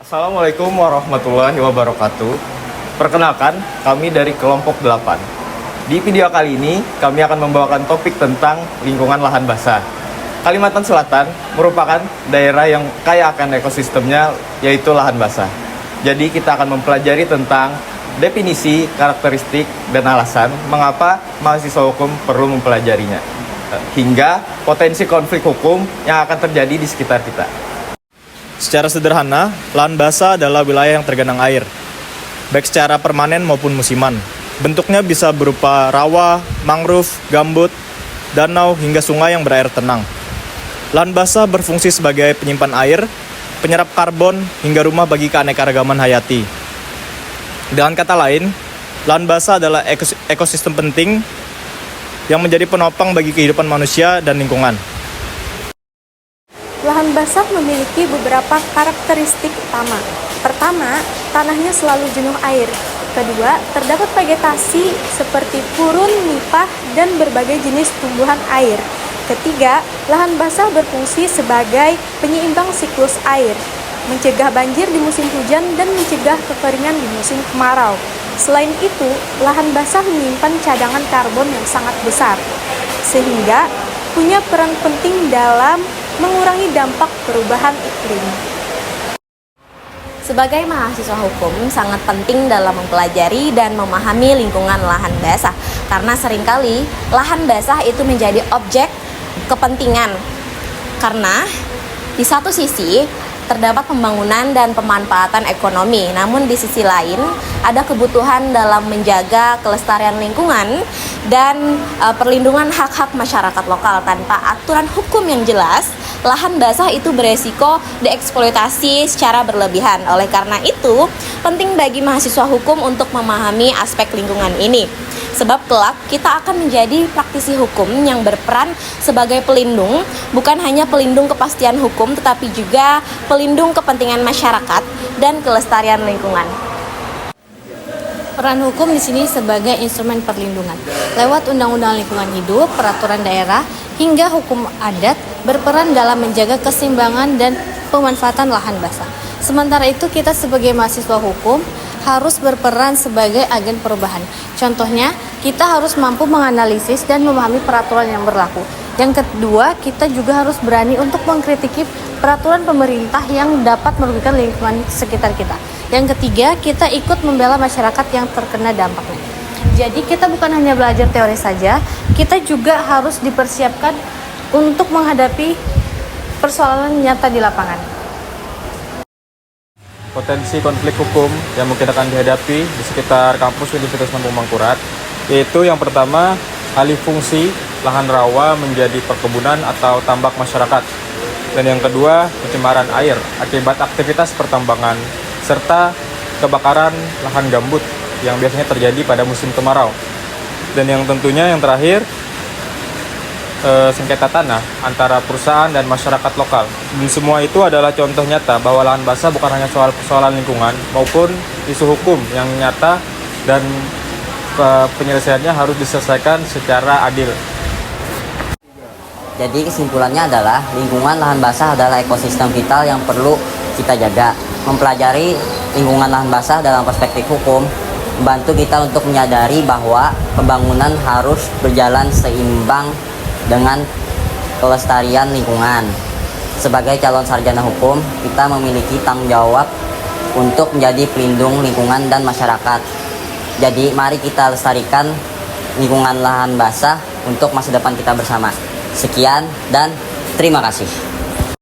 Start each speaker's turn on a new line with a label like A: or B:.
A: Assalamualaikum warahmatullahi wabarakatuh. Perkenalkan, kami dari kelompok 8. Di video kali ini, kami akan membawakan topik tentang lingkungan lahan basah. Kalimantan Selatan merupakan daerah yang kaya akan ekosistemnya, yaitu lahan basah. Jadi kita akan mempelajari tentang definisi, karakteristik, dan alasan mengapa mahasiswa hukum perlu mempelajarinya, hingga potensi konflik hukum yang akan terjadi di sekitar kita.
B: Secara sederhana, lahan basah adalah wilayah yang tergenang air, baik secara permanen maupun musiman. Bentuknya bisa berupa rawa, mangrove, gambut, danau, hingga sungai yang berair tenang. Lahan basah berfungsi sebagai penyimpan air, penyerap karbon, hingga rumah bagi keanekaragaman hayati. Dengan kata lain, lahan basah adalah ekosistem penting yang menjadi penopang bagi kehidupan manusia dan lingkungan.
C: Lahan basah memiliki beberapa karakteristik utama. Pertama, tanahnya selalu jenuh air. Kedua, terdapat vegetasi seperti purun, nipah, dan berbagai jenis tumbuhan air. Ketiga, lahan basah berfungsi sebagai penyeimbang siklus air, mencegah banjir di musim hujan dan mencegah kekeringan di musim kemarau. Selain itu, lahan basah menyimpan cadangan karbon yang sangat besar, sehingga punya peran penting dalam mengurangi dampak perubahan iklim.
D: Sebagai mahasiswa hukum, sangat penting dalam mempelajari dan memahami lingkungan lahan basah, karena seringkali lahan basah itu menjadi objek kepentingan. Karena di satu sisi terdapat pembangunan dan pemanfaatan ekonomi, namun di sisi lain ada kebutuhan dalam menjaga kelestarian lingkungan dan perlindungan hak-hak masyarakat lokal. Tanpa aturan hukum yang jelas, lahan basah itu beresiko dieksploitasi secara berlebihan. Oleh karena itu, penting bagi mahasiswa hukum untuk memahami aspek lingkungan ini. Sebab kelak kita akan menjadi praktisi hukum yang berperan sebagai pelindung, bukan hanya pelindung kepastian hukum, tetapi juga pelindung kepentingan masyarakat dan kelestarian lingkungan.
E: Peran hukum di sini sebagai instrumen perlindungan. Lewat Undang-Undang Lingkungan Hidup, peraturan daerah, hingga hukum adat berperan dalam menjaga keseimbangan dan pemanfaatan lahan basah. Sementara itu, kita sebagai mahasiswa hukum harus berperan sebagai agen perubahan. Contohnya, kita harus mampu menganalisis dan memahami peraturan yang berlaku. Yang kedua, kita juga harus berani untuk mengkritiki peraturan pemerintah yang dapat merugikan lingkungan sekitar kita. Yang ketiga, kita ikut membela masyarakat yang terkena dampaknya. Jadi kita bukan hanya belajar teori saja, kita juga harus dipersiapkan untuk menghadapi persoalan nyata di lapangan.
B: Potensi konflik hukum yang mungkin akan dihadapi di sekitar kampus Universitas Lampung Mangkurat, yaitu yang pertama, alih fungsi lahan rawa menjadi perkebunan atau tambak masyarakat. Dan yang kedua, pencemaran air akibat aktivitas pertambangan, serta kebakaran lahan gambut yang biasanya terjadi pada musim kemarau. Dan yang tentunya yang terakhir, sengketa tanah antara perusahaan dan masyarakat lokal. Dan semua itu adalah contoh nyata bahwa lahan basah bukan hanya soal persoalan lingkungan maupun isu hukum yang nyata, dan penyelesaiannya harus diselesaikan secara adil.
F: Jadi kesimpulannya adalah lingkungan lahan basah adalah ekosistem vital yang perlu kita jaga. Mempelajari lingkungan lahan basah dalam perspektif hukum membantu kita untuk menyadari bahwa pembangunan harus berjalan seimbang dengan kelestarian lingkungan. Sebagai calon sarjana hukum, kita memiliki tanggung jawab untuk menjadi pelindung lingkungan dan masyarakat. Jadi mari kita lestarikan lingkungan lahan basah untuk masa depan kita bersama. Sekian dan terima kasih.